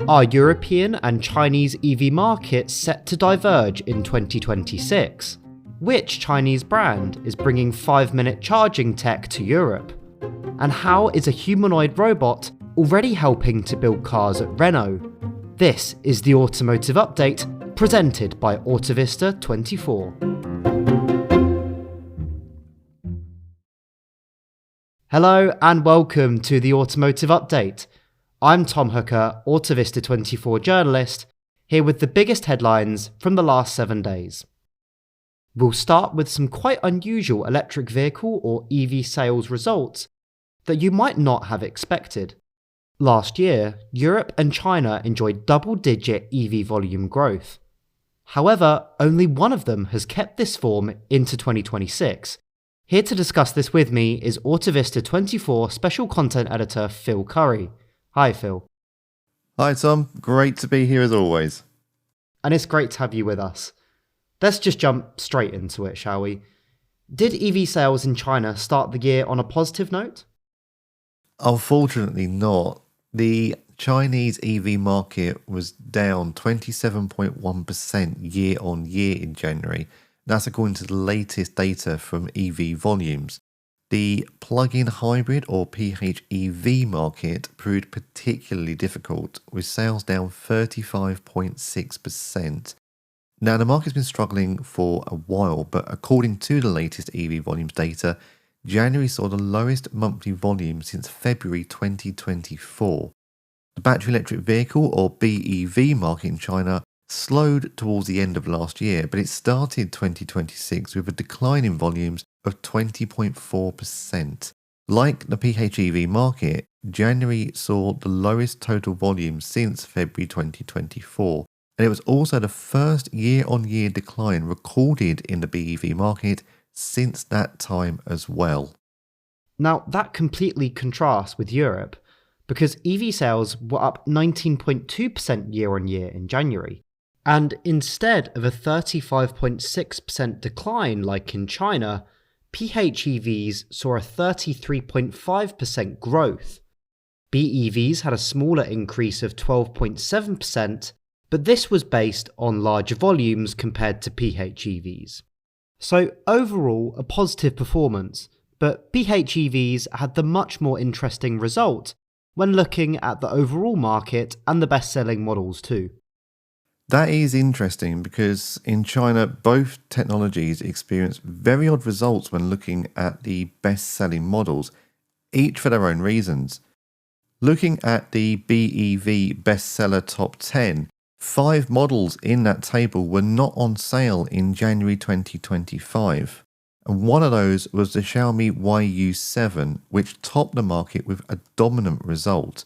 Are European and Chinese EV markets set to diverge in 2026? Which Chinese brand is bringing 5-minute charging tech to Europe? And how is a humanoid robot already helping to build cars at Renault? This is the Automotive Update, presented by Autovista24. Hello and welcome to the Automotive Update. I'm Tom Hooker, Autovista24 journalist, here with the biggest headlines from the last 7 days. We'll start with some quite unusual electric vehicle or EV sales results that you might not have expected. Last year, Europe and China enjoyed double-digit EV volume growth. However, only one of them has kept this form into 2026. Here to discuss this with me is Autovista24 special content editor Phil Curry. Hi, Phil. Hi, Tom. Great to be here as always. And it's great to have you with us. Let's just jump straight into it, shall we? Did EV sales in China start the year on a positive note? Unfortunately not. The Chinese EV market was down 27.1% year on year in January. That's according to the latest data from EV volumes. The plug-in hybrid or PHEV market proved particularly difficult, with sales down 35.6%. Now, the market's been struggling for a while, but according to the latest EV volumes data, January saw the lowest monthly volume since February 2024. The battery electric vehicle or BEV market in China slowed towards the end of last year, but it started 2026 with a decline in volumes of 20.4%. Like the PHEV market, January saw the lowest total volume since February 2024, and it was also the first year-on-year decline recorded in the BEV market since that time as well. Now, that completely contrasts with Europe, because EV sales were up 19.2% year-on-year in January. And instead of a 35.6% decline like in China, PHEVs saw a 33.5% growth. BEVs had a smaller increase of 12.7%, but this was based on larger volumes compared to PHEVs. So overall, a positive performance, but PHEVs had the much more interesting result when looking at the overall market and the best-selling models too. That is interesting because in China, both technologies experienced very odd results when looking at the best-selling models, each for their own reasons. Looking at the BEV bestseller top 10, 5 models in that table were not on sale in January 2025. And one of those was the Xiaomi YU7, which topped the market with a dominant result.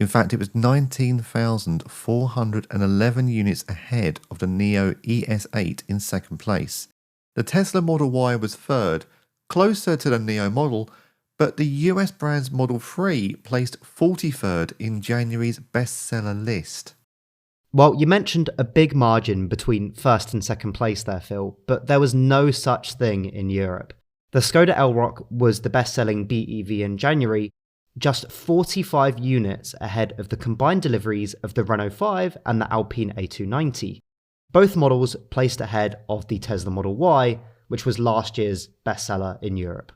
In fact, it was 19,411 units ahead of the NIO ES8 in second place. The Tesla Model Y was third, closer to the NIO model, but the US brand's Model 3 placed 43rd in January's bestseller list. Well, you mentioned a big margin between first and second place there, Phil, but there was no such thing in Europe. The Skoda Elroq was the best-selling BEV in January, just 45 units ahead of the combined deliveries of the Renault 5 and the Alpine A290. Both models placed ahead of the Tesla Model Y, which was last year's bestseller in Europe.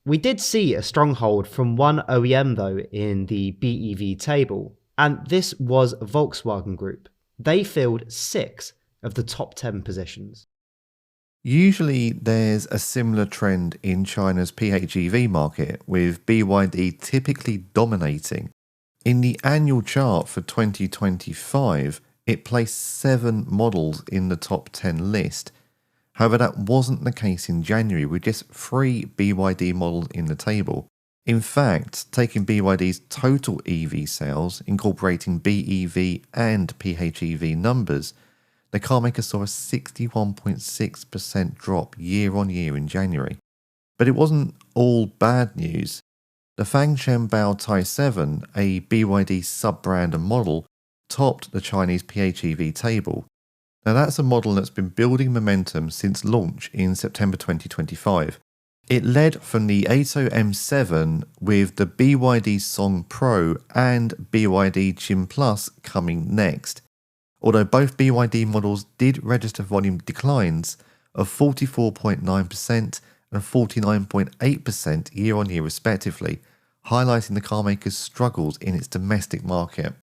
We did see a stronghold from one OEM though in the BEV table, and this was Volkswagen Group. They filled 6 of the top 10 positions. Usually there's a similar trend in China's PHEV market, with BYD typically dominating. In the annual chart for 2025, it placed 7 models in the top 10 list. However, that wasn't the case in January, with just 3 BYD models in the table. In fact, taking BYD's total EV sales, incorporating BEV and PHEV numbers, the carmaker saw a 61.6% drop year on year in January. But it wasn't all bad news. The Fangchen Bao Tai 7, a BYD sub-brand and model, topped the Chinese PHEV table. Now that's a model that's been building momentum since launch in September 2025. It led from the Ato M7 with the BYD Song Pro and BYD Chin Plus coming next, although both BYD models did register volume declines of 44.9% and 49.8% year-on-year respectively, highlighting the carmaker's struggles in its domestic market.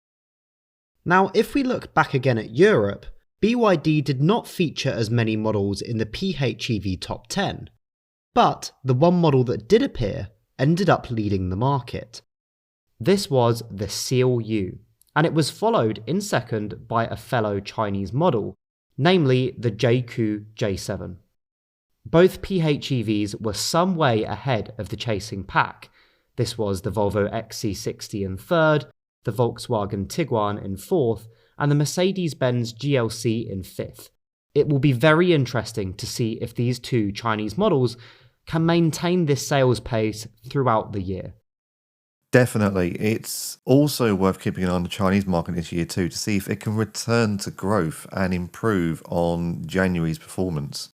Now, if we look back again at Europe, BYD did not feature as many models in the PHEV top 10, but the one model that did appear ended up leading the market. This was the Seal U, and it was followed in second by a fellow Chinese model, namely the JQ J7. Both PHEVs were some way ahead of the chasing pack. This was the Volvo XC60 in third, the Volkswagen Tiguan in fourth, and the Mercedes-Benz GLC in fifth. It will be very interesting to see if these two Chinese models can maintain this sales pace throughout the year. Definitely. It's also worth keeping an eye on the Chinese market this year too, to see if it can return to growth and improve on January's performance.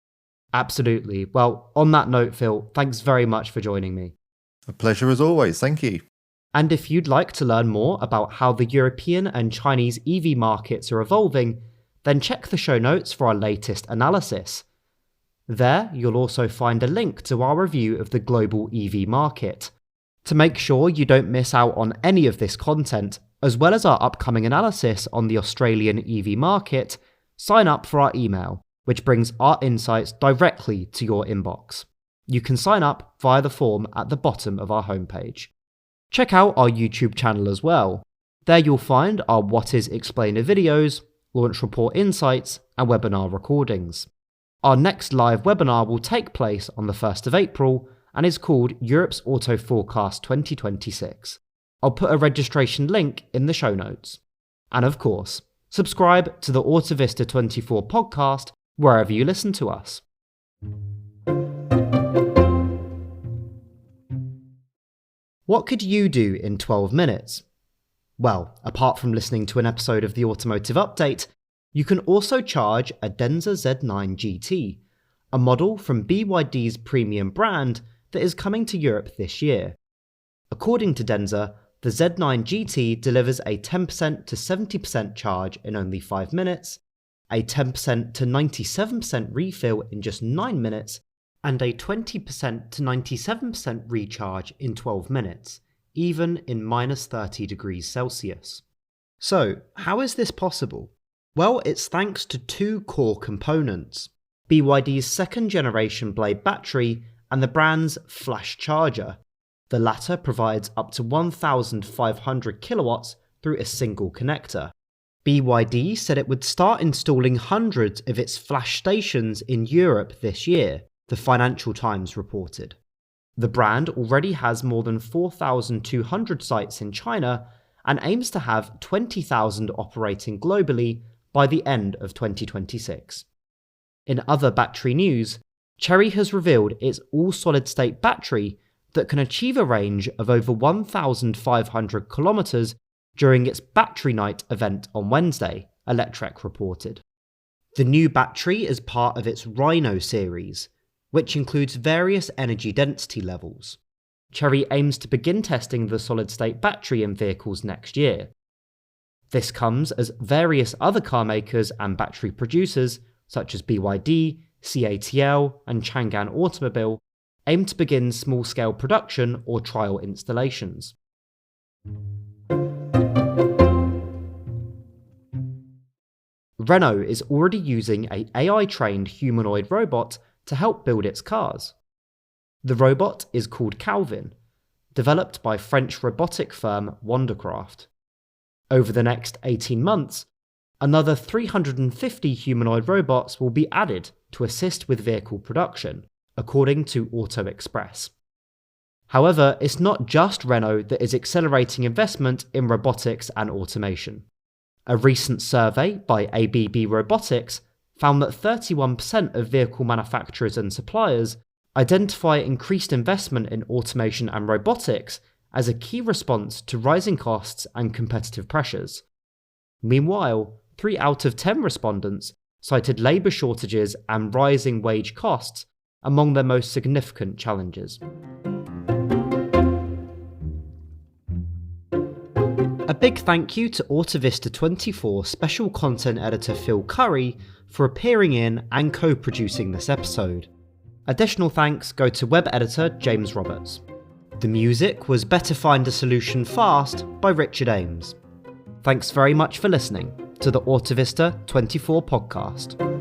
Absolutely. Well, on that note, Phil, thanks very much for joining me. A pleasure as always. Thank you. And if you'd like to learn more about how the European and Chinese EV markets are evolving, then check the show notes for our latest analysis. There, you'll also find a link to our review of the global EV market. To make sure you don't miss out on any of this content, as well as our upcoming analysis on the Australian EV market, sign up for our email, which brings our insights directly to your inbox. You can sign up via the form at the bottom of our homepage. Check out our YouTube channel as well. There you'll find our What Is Explainer videos, launch report insights, and webinar recordings. Our next live webinar will take place on the 1st of April and is called Europe's Auto Forecast 2026. I'll put a registration link in the show notes. And of course, subscribe to the Autovista 24 podcast wherever you listen to us. What could you do in 12 minutes? Well, apart from listening to an episode of the Automotive Update, you can also charge a Denza Z9 GT, a model from BYD's premium brand that is coming to Europe this year. According to Denza, the Z9 GT delivers a 10% to 70% charge in only 5 minutes, a 10% to 97% refill in just 9 minutes, and a 20% to 97% recharge in 12 minutes, even in minus 30 degrees Celsius. So, how is this possible? Well, it's thanks to two core components: BYD's second generation Blade battery and the brand's flash charger. The latter provides up to 1,500 kilowatts through a single connector. BYD said it would start installing hundreds of its flash stations in Europe this year, the Financial Times reported. The brand already has more than 4,200 sites in China and aims to have 20,000 operating globally by the end of 2026. In other battery news, Chery has revealed its all-solid-state battery that can achieve a range of over 1,500 kilometers during its Battery Night event on Wednesday, Electrek reported. The new battery is part of its Rhino series, which includes various energy density levels. Chery aims to begin testing the solid-state battery in vehicles next year. This comes as various other car makers and battery producers, such as BYD, CATL, and Chang'an Automobile, aim to begin small-scale production or trial installations. Renault is already using an AI-trained humanoid robot to help build its cars. The robot is called Calvin, developed by French robotic firm Wondercraft. Over the next 18 months, another 350 humanoid robots will be added to assist with vehicle production, according to Auto Express. However, it's not just Renault that is accelerating investment in robotics and automation. A recent survey by ABB Robotics found that 31% of vehicle manufacturers and suppliers identify increased investment in automation and robotics as a key response to rising costs and competitive pressures. Meanwhile, 3 out of 10 respondents cited labour shortages and rising wage costs among their most significant challenges. A big thank you to Autovista 24 special content editor Phil Curry for appearing in and co-producing this episode. Additional thanks go to web editor James Roberts. The music was Better Find a Solution Fast by Richard Ames. Thanks very much for listening to the Autovista 24 podcast.